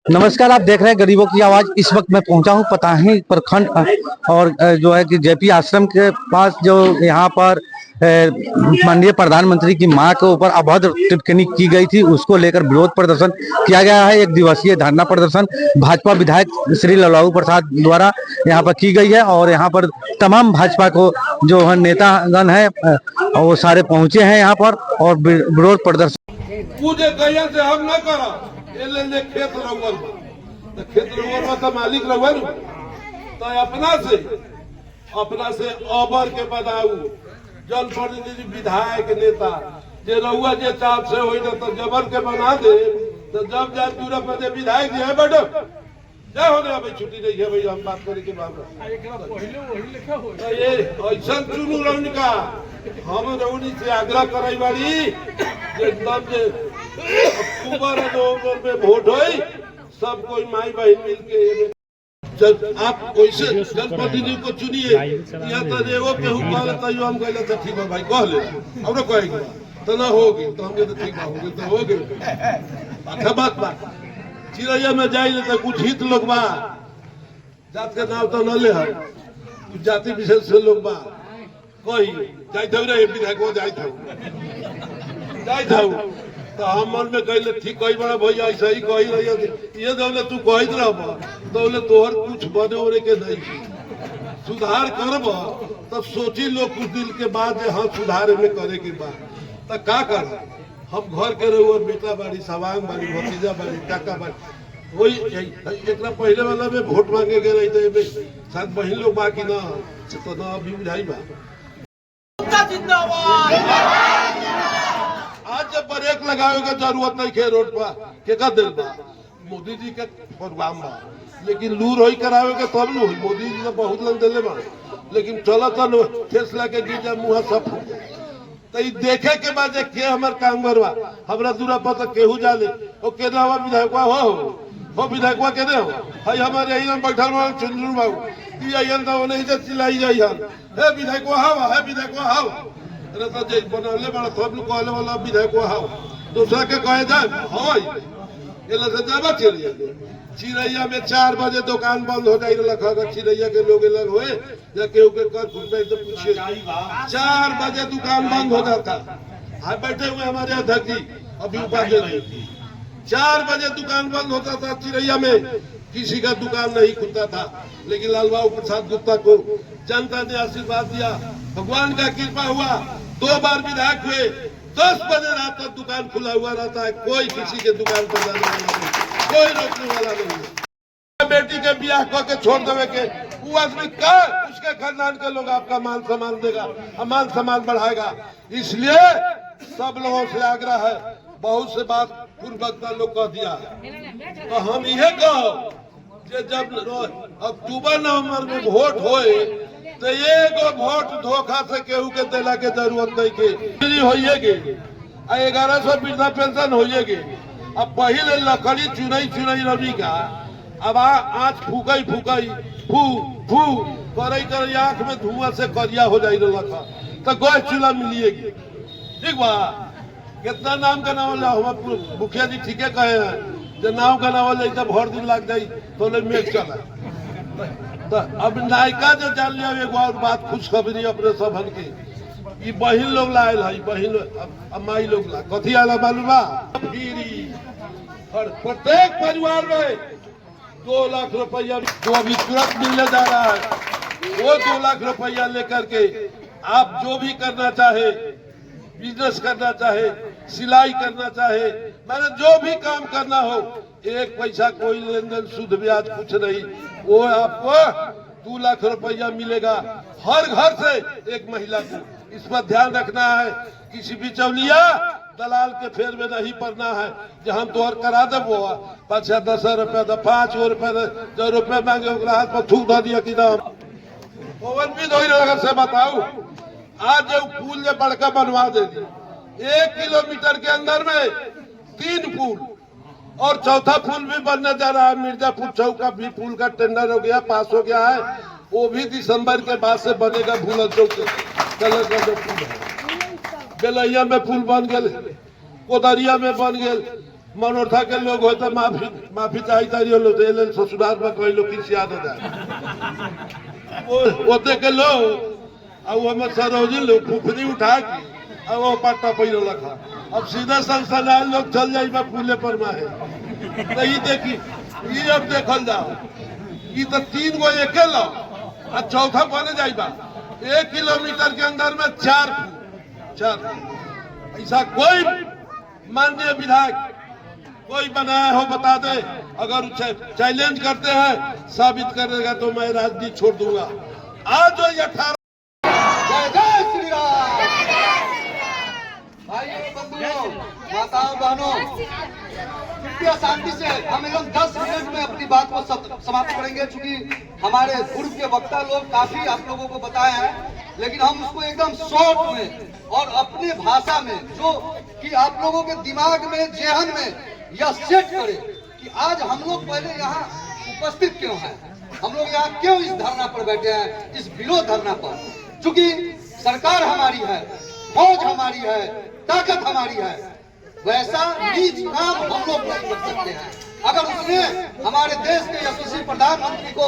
नमस्कार, आप देख रहे हैं गरीबों की आवाज। इस वक्त मैं पहुंचा हूं पताही प्रखंड और जो है कि जेपी आश्रम के पास, जो यहां पर माननीय प्रधानमंत्री की मां के ऊपर अभद्र टिप्पणी की गई थी, उसको लेकर विरोध प्रदर्शन किया गया है। एक दिवसीय धरना प्रदर्शन भाजपा विधायक श्री ललाऊ प्रसाद द्वारा यहां पर की गई है और यहां पर तमाम भाजपा को जो है नेतागण है वो सारे पहुंचे हैं यहां पर और विरोध प्रदर्शन से हम न करा खेत रउल तो खेत रउल तो मालिक रउल तो अपना से अबर के बताऊ जनप्रतिनिधि विधायक नेता जे रउआ जे चाप से हो तो जबर के बना दे तो जब जाए पूरा पदे विधायक जी है बैठो क्या होने अभी छुट्टी नहीं है भाई हम बात करें के बाबा ये ऐसा चुनू रउन का हम रउनी से आग्रह कराई बाड़ी एकदम अक्टूबर नवंबर में वोट हो सब कोई माई बहन मिलके जब आप वैसे जनप्रतिनिधि को चुनिए या तो एगो केहू कहले तो हम कहले तो ठीक है भाई कह ले हमरो कहेगी तो ना होगी तो हम तो ठीक होगी तो होगी अच्छा बात चिड़ैया में जाइए तो कुछ हित लोग बा जात के नाम तो न ले है कुछ जाति विशेष से लोग बा कही जाइत हो रे विधायक जाइत हो तो हम मन में कहले ठीक कही बड़ा भैया ऐसा ही कही रही ये दौले तू कहत रह दौले तोहर कुछ बने उड़े के नहीं सुधार करब तब सोची लोग कुछ दिन के बाद हाँ सुधार में करे के बाद तब का कर हम घर के रहो बेटा बाड़ी सवांग बाड़ी भतीजा बाड़ी काका बाड़ी वही एक पहले वाला में वोट मांगे गए रही थे शायद बहन लोग बाकी ना तो ना अभी बुझाई बा आज जब ब्रेक लगावे का जरूरत नहीं खे रोड पर के का दिल बा मोदी जी के प्रोग्राम बा लेकिन लूर होई करावे के तब न होई मोदी जी तो बहुत लन दिले बा लेकिन चला तो फैसला के गिर जा मुंह सब तो देखे के बाद के हमार काम करवा हमरा दूरा पर केहू जाले ओ के नावा विधायकवा हो विधायकवा के दे हो हई हमारे यही में बैठल में चुनरू बाबू ई आयन तो नहीं से चिल्लाई जाई हम हे विधायकवा हाव अरे तो जे बनले बड़ा सब लोग कहले वाला विधायकवा हाव दूसरा के कहे जाए होई एला से जाबा चलिए चिड़ैया में 4 बजे दुकान बंद हो जाई रखा चिड़ैया के लोग अलग होए या केहू के कर में तो पूछिए 4 बजे दुकान बंद हो जाता है। बैठे हुए हमारे अध्यक्ष जी अभी उपाध्याय 4 बजे दुकान बंद होता था चिड़ैया में किसी का दुकान नहीं खुलता था लेकिन लालबाबू प्रसाद गुप्ता को जनता ने आशीर्वाद दिया भगवान का कृपा हुआ 2 बार विधायक हुए 10 बजे रात तक दुकान खुला हुआ रहता है कोई किसी के दुकान पर जाने वाला नहीं कोई रोकने वाला नहीं बेटी के ब्याह करके छोड़ देवे के वो आदमी का उसके खानदान के लोग आपका मान सम्मान देगा मान सम्मान बढ़ाएगा इसलिए सब लोगों से आग्रह है बहुत से बात पूर्वकता लोग कह दिया तो हम यह कहो जब अक्टूबर नवंबर में वोट होए तो एगो वोट धोखा से केहू के देला के जरूरत नहीं के होइएगी 1100 वृद्धा पेंशन होइएगी अब पहले लकड़ी चुनई रवि का अब आँच फूकई फू फू करे आंख में धुआं से करिया हो जाई रखा तो गैस चूल्हा मिलिएगी ठीक बा कितना नाम का नाम हम मुखिया जी ठीक है कहे हैं जो नाम का नाम जाए तो भर दिन लग जाये तो मेघ चला तो अब नायिका जो जान लिया एक और बात खुशखबरी अपने सबन के ये बहिन लोग लायल है बहिन अब माई लोग ला कथी आला मालूम प्रत्येक परिवार में 2 लाख रुपया जो अभी तुरंत मिलने जा रहा है वो 2 लाख रुपया लेकर के आप जो भी करना चाहे बिजनेस करना चाहे सिलाई करना चाहे मैंने जो भी काम करना हो 1 पैसा कोई लेन देन शुद्ध ब्याज कुछ नहीं वो आपको 2 लाख रुपया मिलेगा हर घर से एक महिला को इस पर ध्यान रखना है किसी भी चौलिया दलाल के फेर में नहीं पड़ना है जो हम तोहर करा देव 5 या 10 रुपया 5 रुपया जो रुपया मांगे हाथ पर थूक धा दिया कि ओवन भी दो से बताऊ आज जो पुल जो बड़का बनवा दे 1 किलोमीटर के अंदर में 3 पुल और चौथा पुल भी बनने जा रहा है मिर्जापुर चौक का भी पुल का टेंडर हो गया पास हो गया है वो भी दिसंबर के बाद से बनेगा भूलर चौक कलर का जो पुल है बेलैया में पुल बन गए कोदरिया में बन गए मनोरथा के लोग हो तो माफी चाहता लोग ससुराल में कोई लोग किसी याद हो जाए वो के लोग अब सरोजी लोग फुफरी उठा के अब वो पट्टा पैर रखा अब सीधा संसद लोग चल जाए पुले पर माहे तो ये देखी ये अब देखल जाओ ये तो 3 गो एके लो और चौथा बने जाइबा 1 किलोमीटर के अंदर में 4 फुट ऐसा कोई माननीय विधायक कोई बनाया हो बता दे। अगर चैलेंज करते हैं साबित करेगा तो मैं राजनीति छोड़ दूंगा। आज जो 18 जय श्री राम। भाइयों बंधुओं माताओं बहनों कृपया शांति से हम लोग 10 मिनट में अपनी बात को समाप्त करेंगे। चूंकि हमारे पूर्व के वक्ता लोग काफी आप लोगों को बताए हैं, लेकिन हम उसको एकदम शॉर्ट में और अपनी भाषा में जो कि आप लोगों के दिमाग में जेहन में यह सेट करे कि आज हम लोग पहले यहाँ उपस्थित क्यों हैं, हम लोग यहाँ क्यों इस धरना पर बैठे हैं, इस विरोध धरना पर। चूंकि सरकार हमारी है, फौज हमारी है, ताकत हमारी है, वैसा नीच काम हम लोग नहीं कर सकते हैं। अगर उसने हमारे देश के यशस्वी प्रधानमंत्री को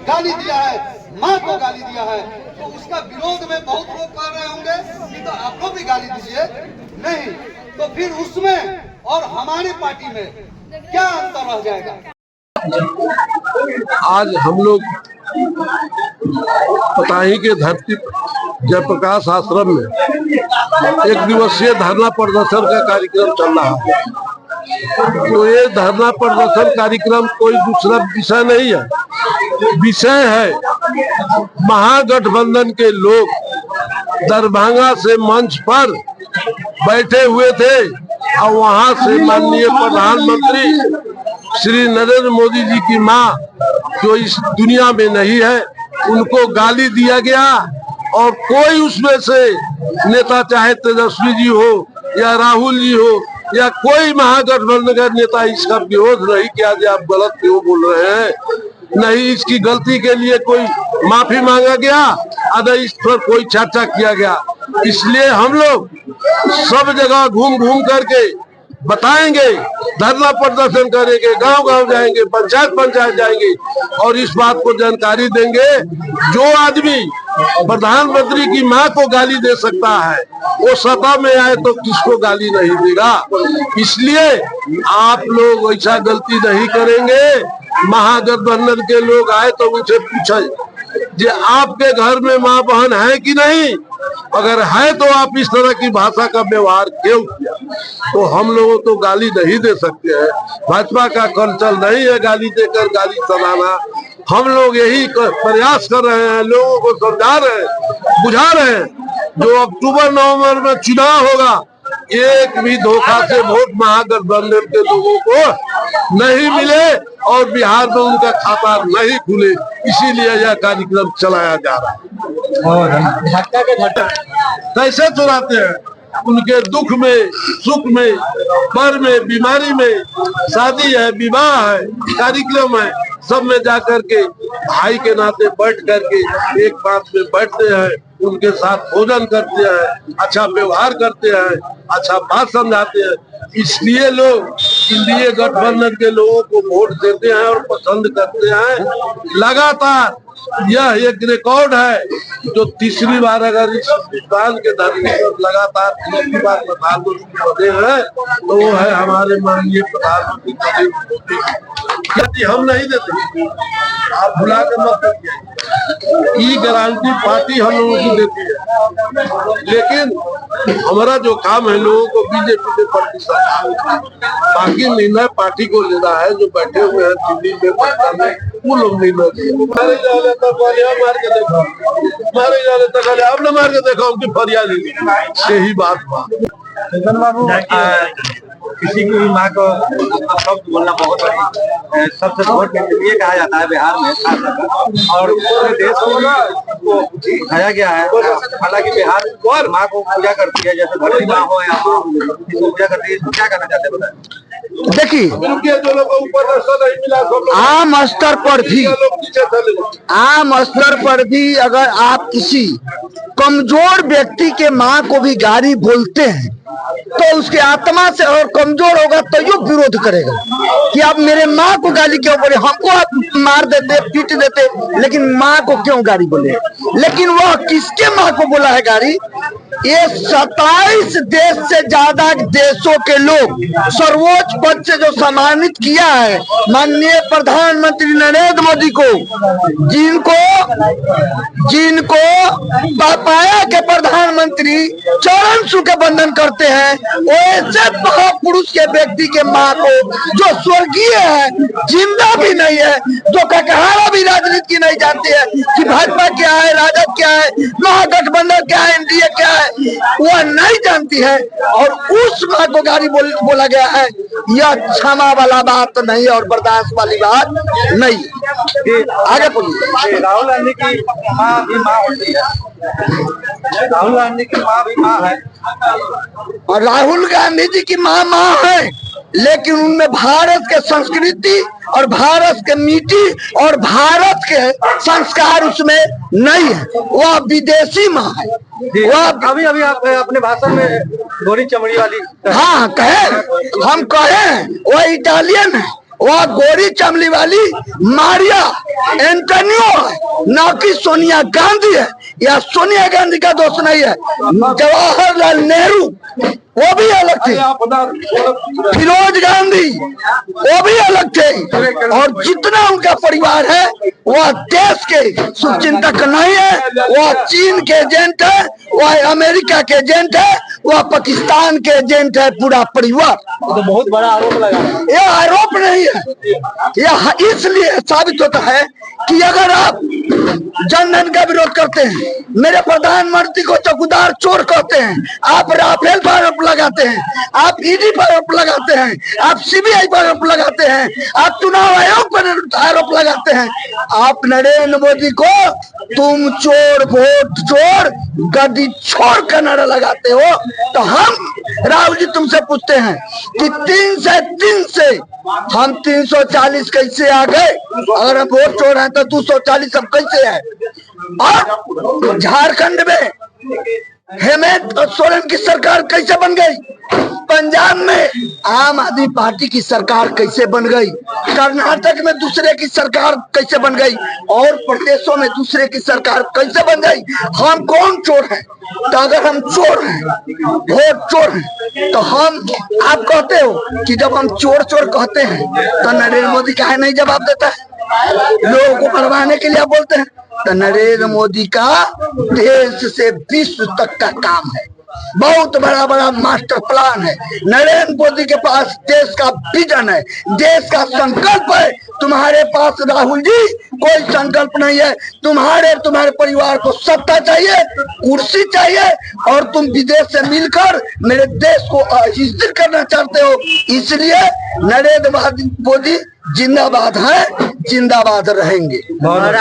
गाली दिया है, माँ को गाली दिया है, तो उसका विरोध में बहुत लोग कर रहे होंगे कि तो आप लोग भी गाली दीजिए। नहीं तो फिर उसमें और हमारी पार्टी में क्या अंतर रह जाएगा। आज हम लोग पताही के धरती जयप्रकाश आश्रम में 1 दिवसीय धरना प्रदर्शन का कार्यक्रम चल रहा है। तो ये धरना प्रदर्शन कार्यक्रम कोई दूसरा विषय नहीं है, विषय है महागठबंधन के लोग दरभंगा से मंच पर बैठे हुए थे और वहां से माननीय प्रधानमंत्री श्री नरेंद्र मोदी जी की मां जो इस दुनिया में नहीं है उनको गाली दिया गया। और कोई उसमें से नेता, चाहे तेजस्वी जी हो या राहुल जी हो या कोई महागठबंधन का नेता, इसका विरोध नहीं किया कि आप गलत क्यों बोल रहे हैं, नहीं इसकी गलती के लिए कोई माफी मांगा गया, अगर इस पर कोई चर्चा किया गया। इसलिए हम लोग सब जगह घूम घूम करके बताएंगे, धरना प्रदर्शन करेंगे, गांव गांव जाएंगे, पंचायत जाएंगे और इस बात को जानकारी देंगे। जो आदमी प्रधानमंत्री की मां को गाली दे सकता है वो सत्ता में आए तो किसको गाली नहीं देगा। इसलिए आप लोग ऐसा गलती नहीं करेंगे। महागठबंधन के लोग आए तो उनसे पूछे जे आपके घर में माँ बहन है कि नहीं, अगर है तो आप इस तरह की भाषा का व्यवहार क्यों किया। तो हम लोगों तो गाली नहीं दे सकते हैं, भाजपा का कल्चर नहीं है गाली देकर गाली सुनाना। हम लोग यही प्रयास कर रहे हैं, लोगों को समझा रहे हैं, बुझा रहे हैं। जो अक्टूबर नवंबर में चुनाव होगा, एक भी धोखा से वोट महागठबंधन के लोगों को नहीं मिले और बिहार में उनका खाता नहीं खुले, इसीलिए यह कार्यक्रम चलाया जा रहा है। झटका के झटका कैसे चुराते हैं, उनके दुख में, सुख में, पर में, बीमारी में, शादी है, विवाह है, कार्यक्रम है, सब में जाकर के भाई के नाते बैठ करके एक बात में बैठते हैं, उनके साथ भोजन करते हैं, अच्छा व्यवहार करते हैं, अच्छा बात समझाते हैं। इसलिए लोग इंडिया गठबंधन के लोगों को वोट देते हैं और पसंद करते हैं। लगातार यह एक रिकॉर्ड है जो तीसरी बार अगर इस हिंदुस्तान के धरती पर लगातार तीसरी बार प्रधानमंत्री बने हैं तो वो है हमारे माननीय प्रधानमंत्री नरेंद्र मोदी। हम नहीं देते, आप भुला कर मत करिए, ये गारंटी पार्टी हम लोगों की देती है। लेकिन हमारा जो काम है लोगों को बीजेपी से प्रतिशत, बाकी निर्णय पार्टी को लेना है। जो बैठे हुए हैं दिल्ली में, पटना में, वो लोग निर्णय मारे जाने तक मार के देखो, मारे जाने तक अब न मार के देखो उनकी फरियाद यही बात बा। बाबू किसी की भी माँ को शब्द बोलना बहुत बड़ी सबसे वोट ये कहा जाता है बिहार में खास और पूरे देश में को दिखाया गया है। हालांकि बिहार माँ को पूजा करती है, जैसे धरती माँ हो या माँ पूजा करती है, क्या कहना चाहते हैं बताएं। देखिए रुकिए, जो लोगों को ऊपर रास्ता नहीं मिला सब लोग आम स्तर पर भी लोग नीचे चले जाओ। आम स्तर पर भी अगर आप किसी कमजोर व्यक्ति के माँ को भी गाली बोलते हैं तो उसके आत्मा से और कमजोर होगा तो यो विरोध करेगा कि आप मेरे माँ को गाली क्यों बोले, हमको आप मार देते पीट देते लेकिन माँ को क्यों गाली बोले। लेकिन वह किसके माँ को बोला है गाली? ये 27 देश से ज्यादा देशों के लोग सर्वोच्च पद से जो सम्मानित किया है माननीय प्रधानमंत्री नरेंद्र मोदी को, जिनको पाया के प्रधानमंत्री चरण छू के वंदन करते हैं, ऐसे महापुरुष के व्यक्ति के माँ को जो स्वर्गीय है, जिंदा भी नहीं है, जो ककहारा भी राजनीति की नहीं जानती है कि भाजपा क्या है, राजद क्या है, महागठबंधन क्या है, एनडीए क्या है, वह नहीं जानती है और उस माँ को गाली बोला गया है। यह क्षमा वाला बात नहीं और बर्दाश्त वाली बात नहीं। आगे बोलिए। राहुल गांधी की माँ भी माँ होती है, राहुल गांधी की माँ भी माँ है, और राहुल गांधी जी की माँ है, लेकिन उनमें भारत के संस्कृति और भारत के मिट्टी और भारत के संस्कार उसमें नहीं है, वह विदेशी माँ है। वह अभी अभी आप अपने भाषण में गोरी चमड़ी वाली हाँ कहे, हम कहे वह इटालियन है, वह गोरी चमड़ी वाली मारिया एंटोनियो है, न कि सोनिया गांधी है। या सोनिया गांधी का दोष नहीं है, जवाहरलाल नेहरू वो भी अलग थे, फिरोज गांधी वो भी अलग थे, और जितना उनका परिवार है वह देश के शुभचिंतक नहीं है, वह चीन के एजेंट है, वह अमेरिका के एजेंट है, वह पाकिस्तान के एजेंट है, पूरा परिवार। तो बहुत बड़ा आरोप लगा है। यह आरोप नहीं है, यह इसलिए साबित होता है कि अगर आप जनधन का विरोध करते हैं, मेरे प्रधानमंत्री को चौकीदार चोर कहते हैं, आप राफेल पर आरोप लगाते हैं, आप ईडी पर आरोप लगाते हैं, आप सीबीआई पर आरोप लगाते हैं, आप चुनाव आयोग पर आरोप लगाते हैं, आप नरेंद्र मोदी को तुम चोर वोट चोर गद्दी छोड़ का नारा लगाते हो, तो हम राहुल जी तुमसे पूछते हैं कि 3 से हम 340 कैसे आ गए? अगर हम वोट चोर हैं तो 240 अब कैसे है? और झारखंड में हेमंत सोरेन की सरकार कैसे बन गई? पंजाब में आम आदमी पार्टी की सरकार कैसे बन गई? कर्नाटक में दूसरे की सरकार कैसे बन गई? और प्रदेशों में दूसरे की सरकार कैसे बन गई? हम कौन चोर हैं? तो अगर हम चोर हैं, वोट चोर हैं, तो हम आप कहते हो कि जब हम चोर चोर कहते हैं तो नरेंद्र मोदी काहे नहीं जवाब देता है? लोगों को मरवाने के लिए आप बोलते हैं। तो नरेंद्र मोदी का देश से विश्व तक का काम है, बहुत बड़ा बड़ा मास्टर प्लान है। नरेंद्र मोदी के पास देश का विजन है, देश का संकल्प है। तुम्हारे पास राहुल जी कोई संकल्प नहीं है। तुम्हारे परिवार को सत्ता चाहिए, कुर्सी चाहिए, और तुम विदेश से मिलकर मेरे देश को अस्थिर करना चाहते हो। इसलिए नरेंद्र मोदी जिंदाबाद है, जिंदाबाद रहेंगे। राहुल